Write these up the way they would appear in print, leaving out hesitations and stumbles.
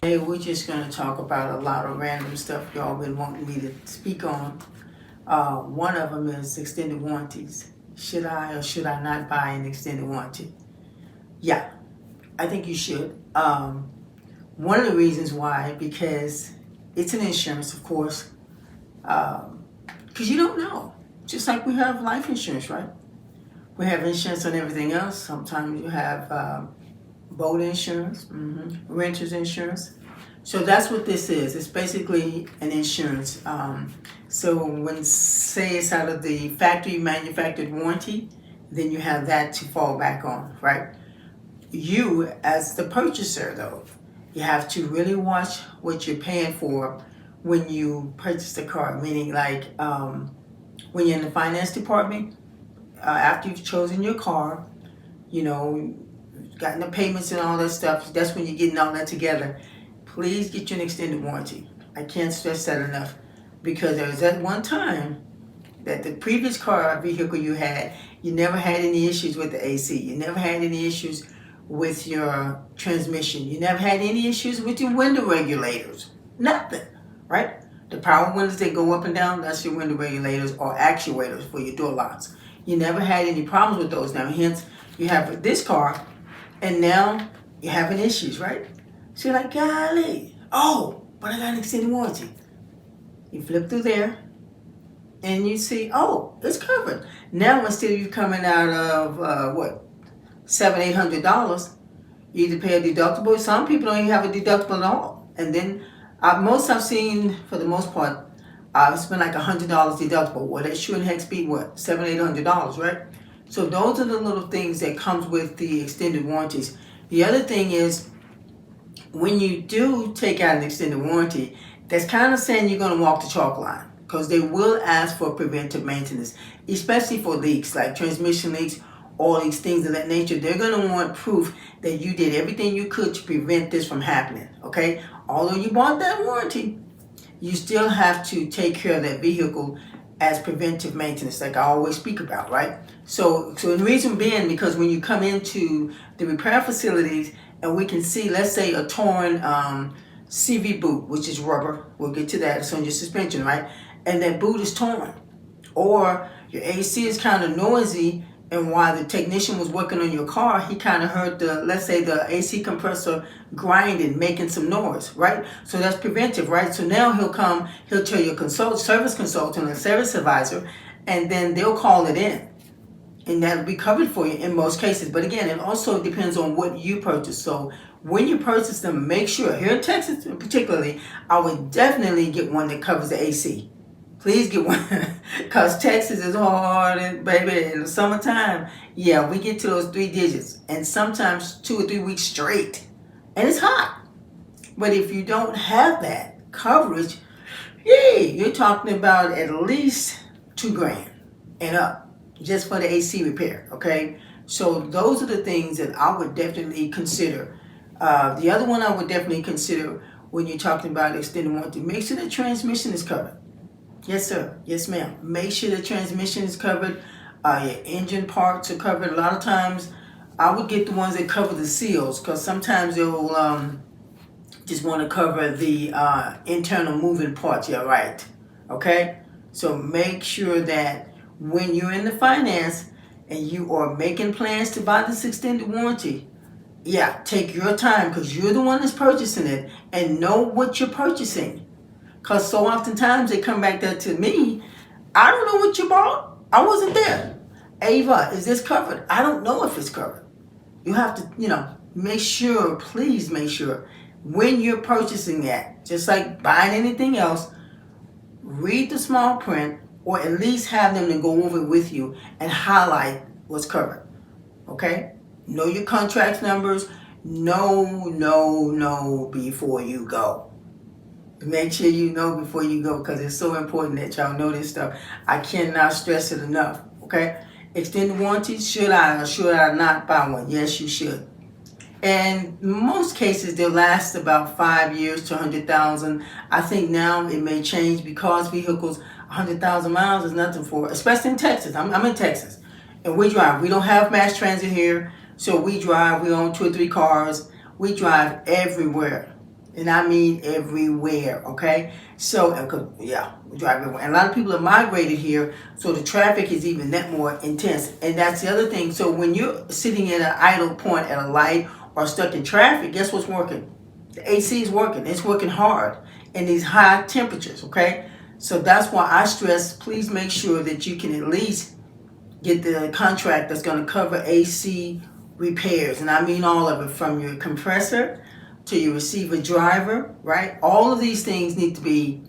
Hey, we're just going to talk about a lot of random stuff y'all been wanting me to speak on. One of them is extended warranties. Should I or should I not buy an extended warranty? Yeah, I think you should. One of the reasons why, because it's an insurance, of course, because you don't know. Just like we have life insurance, right? We have insurance on everything else. Sometimes you have boat insurance, renter's insurance. So that's what this is. It's basically an insurance. So when say it's out of the factory manufactured warranty, then you have that to fall back on, right? You as the purchaser though, you have to really watch what you're paying for when you purchase the car. Meaning like when you're in the finance department, after you've chosen your car, you know, gotten the payments and all that stuff. That's when you're getting all that together. Please get you an extended warranty. I can't stress that enough because there was that one time that the previous car vehicle you had, you never had any issues with the AC. You never had any issues with your transmission. You never had any issues with your window regulators. Nothing, right? The power windows that go up and down, that's your window regulators or actuators for your door locks. You never had any problems with those. Now, hence, you have this car, and now you're having issues, right? So you're like, golly, oh, but I got an extended warranty. You flip through there, and you see, oh, it's covered. Now instead of you coming out of what, $700-800, you either pay a deductible. Some people don't even have a deductible at all. And then most I've seen, for the most part, it's been like $100 deductible. Well, that sure in heck be what, $700-800, right? So those are the little things that comes with the extended warranties. The other thing is, when you do take out an extended warranty, that's kind of saying you're going to walk the chalk line because they will ask for preventive maintenance, especially for leaks like transmission leaks, oil leaks, things of that nature. They're going to want proof that you did everything you could to prevent this from happening, okay? Although you bought that warranty, you still have to take care of that vehicle as preventive maintenance, like I always speak about, right? So the reason being, because when you come into the repair facilities and we can see, let's say, a torn CV boot, which is rubber, we'll get to that, it's on your suspension, right? And that boot is torn. Or your AC is kind of noisy, and while the technician was working on your car, he kind of heard the, let's say, the AC compressor grinding, making some noise, right? So that's preventive, right? So now he'll tell your service consultant or service advisor, and then they'll call it in. And that'll be covered for you in most cases. But again, it also depends on what you purchase. So when you purchase them, make sure, here in Texas particularly, I would definitely get one that covers the AC. Please get one, because Texas is hard, and baby, in the summertime, yeah, we get to those 3 digits, and sometimes 2 or 3 weeks straight, and it's hot. But if you don't have that coverage, yay, you're talking about at least $2,000 and up, just for the AC repair, okay? So those are the things that I would definitely consider. The other one I would definitely consider when you're talking about extended warranty, make sure the transmission is covered. Yes, sir. Yes, ma'am. Make sure the transmission is covered. Your engine parts are covered. A lot of times, I would get the ones that cover the seals because sometimes they'll just want to cover the internal moving parts. Yeah, right. Okay? So make sure that when you're in the finance and you are making plans to buy this extended warranty, yeah, take your time because you're the one that's purchasing it and know what you're purchasing. Because so oftentimes they come back there to me, I don't know what you bought. I wasn't there. Ava, is this covered? I don't know if it's covered. You have to, make sure, please make sure, when you're purchasing that, just like buying anything else, read the small print or at least have them to go over it with you and highlight what's covered. Okay? Know your contract numbers. Know before you go. Make sure you know before you go because it's so important that y'all know this stuff. I cannot stress it enough, okay? Extended warranties, should I or should I not buy one? Yes, you should. And in most cases, they'll last about 5 years to 100,000. I think now it may change because vehicles, 100,000 miles is nothing for, especially in Texas. I'm in Texas. And we drive. We don't have mass transit here, so we drive. We own 2 or 3 cars. We drive everywhere. And I mean everywhere, okay? So, yeah, we drive everywhere. And a lot of people have migrated here, so the traffic is even that more intense. And that's the other thing. So when you're sitting at an idle point at a light or stuck in traffic, guess what's working? The AC is working. It's working hard in these high temperatures, okay? So that's why I stress, please make sure that you can at least get the contract that's going to cover AC repairs. And I mean all of it, from your compressor to your receiver driver, right? All of these things need to be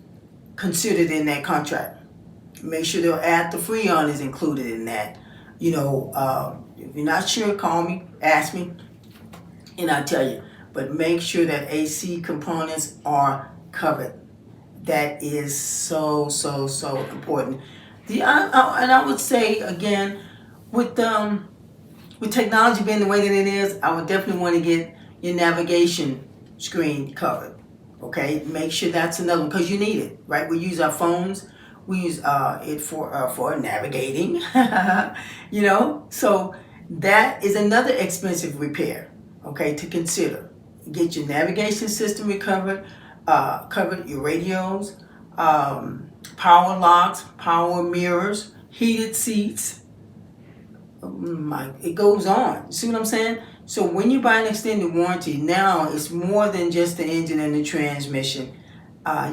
considered in that contract. Make sure they'll add the Freon is included in that. You know, if you're not sure, call me, ask me, and I'll tell you. But make sure that AC components are covered. That is so, so, so important. And I would say again, with technology being the way that it is, I would definitely want to get your navigation screen covered. Okay, make sure that's another one, because you need it, right? We use our phones, we use it for navigating, you know. So that is another expensive repair, okay, to consider. Get your navigation system recovered, covered your radios, power locks, power mirrors, heated seats. It goes on. See what I'm saying? So when you buy an extended warranty, now it's more than just the engine and the transmission.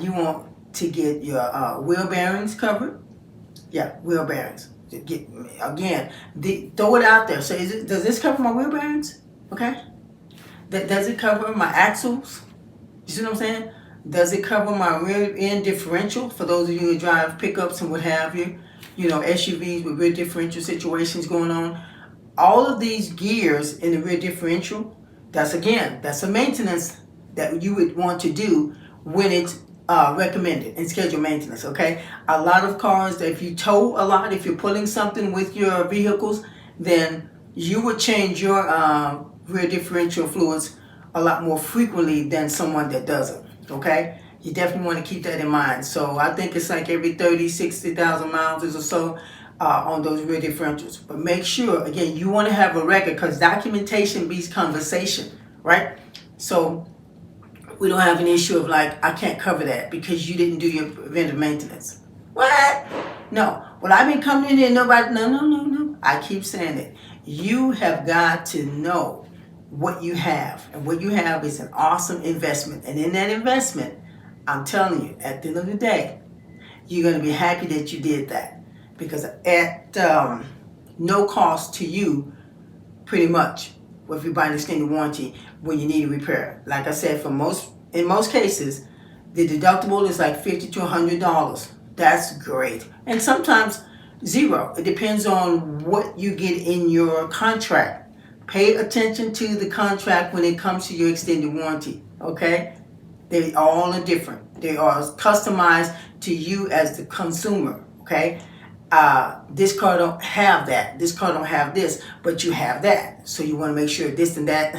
You want to get your wheel bearings covered. Yeah, wheel bearings. Throw it out there. So does this cover my wheel bearings? Okay. Does it cover my axles? You see what I'm saying? Does it cover my rear end differential? For those of you who drive pickups and what have you, you know, SUVs with rear differential situations going on. All of these gears in the rear differential, that's a maintenance that you would want to do when it's recommended and scheduled maintenance, okay? A lot of cars, if you tow a lot, if you're pulling something with your vehicles, then you would change your rear differential fluids a lot more frequently than someone that doesn't, okay? You definitely want to keep that in mind. So I think it's like every 30, 60,000 miles or so on those rear differentials. But make sure, again, you want to have a record, because documentation beats conversation, right? So we don't have an issue of like, I can't cover that because you didn't do your preventive maintenance. What? No. Well, I've been coming in here, nobody, no. I keep saying it. You have got to know what you have. And what you have is an awesome investment. And in that investment, I'm telling you, at the end of the day, you're going to be happy that you did that. Because at no cost to you, pretty much, if you buy an extended warranty when you need a repair. Like I said, in most cases, the deductible is like $50 to $100. That's great. And sometimes zero. It depends on what you get in your contract. Pay attention to the contract when it comes to your extended warranty, okay? They all are different. They are customized to you as the consumer, okay? This car don't have that. This car don't have this, but you have that. So you want to make sure this and that,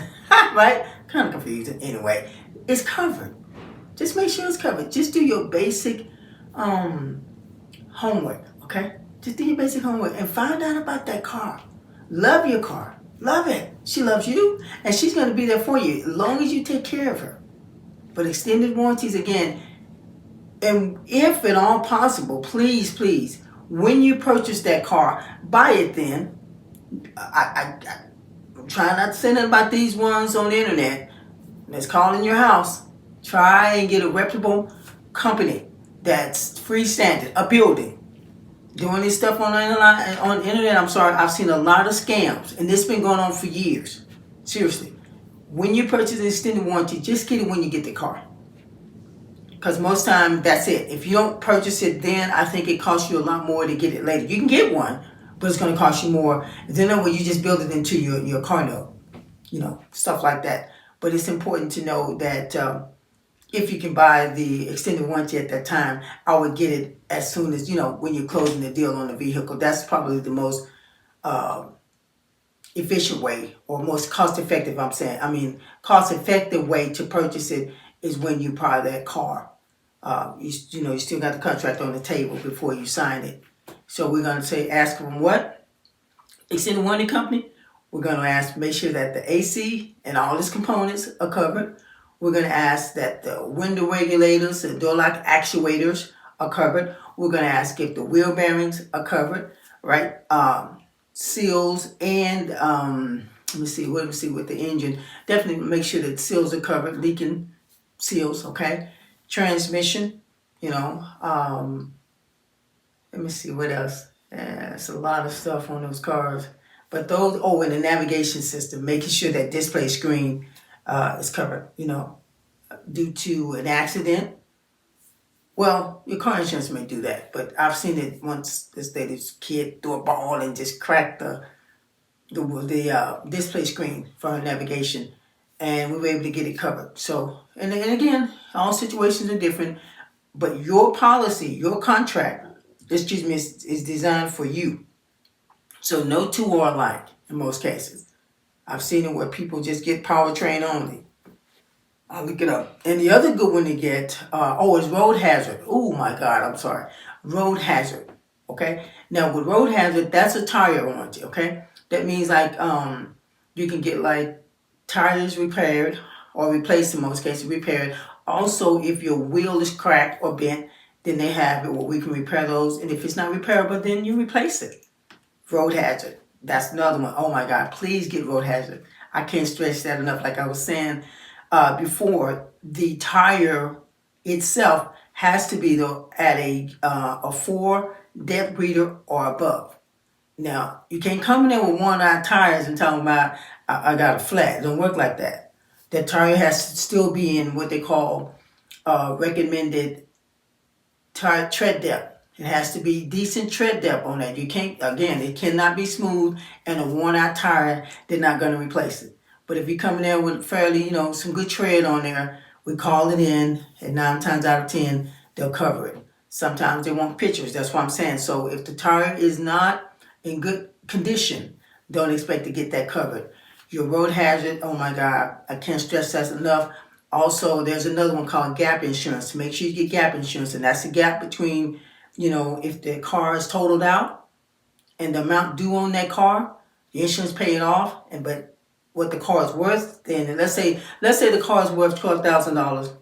right? Kind of confusing. Anyway, it's covered. Just make sure it's covered. Just do your basic homework, okay? Just do your basic homework and find out about that car. Love your car. Love it. She loves you, and she's going to be there for you as long as you take care of her. But extended warranties, again, and if at all possible, please, when you purchase that car, buy it then. I'm trying not to say nothing about these ones on the internet that's calling your house. Try and get a reputable company that's freestanding, a building. Doing this stuff on the internet, I'm sorry, I've seen a lot of scams, and this has been going on for years. Seriously. When you purchase an extended warranty, just get it when you get the car. Because most time, that's it. If you don't purchase it then, I think it costs you a lot more to get it later. You can get one, but it's going to cost you more. Then when you just build it into your car note, you know, stuff like that. But it's important to know that if you can buy the extended warranty at that time, I would get it as soon as, you know, when you're closing the deal on the vehicle. That's probably the most efficient way, or most cost-effective, cost-effective way to purchase it is when you buy that car. You still got the contract on the table before you sign it. So we're going to ask them what? Extended warranty company. We're going to make sure that the AC and all its components are covered. We're going to ask that the window regulators and door lock actuators are covered. We're going to ask if the wheel bearings are covered, right? Seals and let me see with the engine. Definitely make sure that seals are covered, leaking seals, okay? Transmission, you know. Let me see what else. It's a lot of stuff on those cars. But those, oh, and the navigation system, making sure that display screen is covered, you know, due to an accident. Well, your car insurance may do that, but I've seen it once. This lady's kid threw a ball and just cracked the display screen for her navigation, and we were able to get it covered. So, and again, all situations are different, but your policy, your contract, excuse me, is designed for you. So no two are alike in most cases. I've seen it where people just get powertrain only. I'll look it up. And the other good one to get, is road hazard. Oh my God, I'm sorry. Road hazard, okay? Now with road hazard, that's a tire warranty, okay? That means like you can get like tires repaired or replaced in most cases, repaired. Also, if your wheel is cracked or bent, then they have it where we can repair those. And if it's not repairable, then you replace it. Road hazard. That's another one. Oh my God, please get road hazard. I can't stress that enough. Like I was saying before, the tire itself has to be at a 4 depth breather or above. Now, you can't come in there with worn-out tires and tell them about, I got a flat. It don't work like that. The tire has to still be in what they call recommended tire tread depth. It has to be decent tread depth on that. You can't, again, it cannot be smooth, and a worn-out tire, they're not going to replace it. But if you come in there with fairly, you know, some good tread on there, we call it in, and 9 times out of 10, they'll cover it. Sometimes they want pictures. That's what I'm saying. So if the tire is not in good condition, don't expect to get that covered. Your road hazard, oh my God, I can't stress that enough. Also, there's another one called gap insurance. Make sure you get gap insurance, and that's the gap between, you know, if the car is totaled out and the amount due on that car, the insurance pay it off, but what the car is worth, then let's say the car is worth $12,000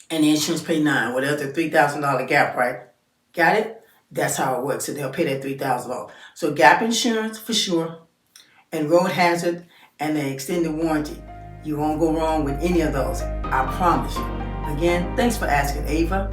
and the insurance pay $9,000, well, there's a $3,000 gap, right? Got it? That's how it works. So they'll pay that $3,000. So gap insurance for sure, and road hazard, and the extended warranty. You won't go wrong with any of those. I promise you. Again, thanks for asking, Ava.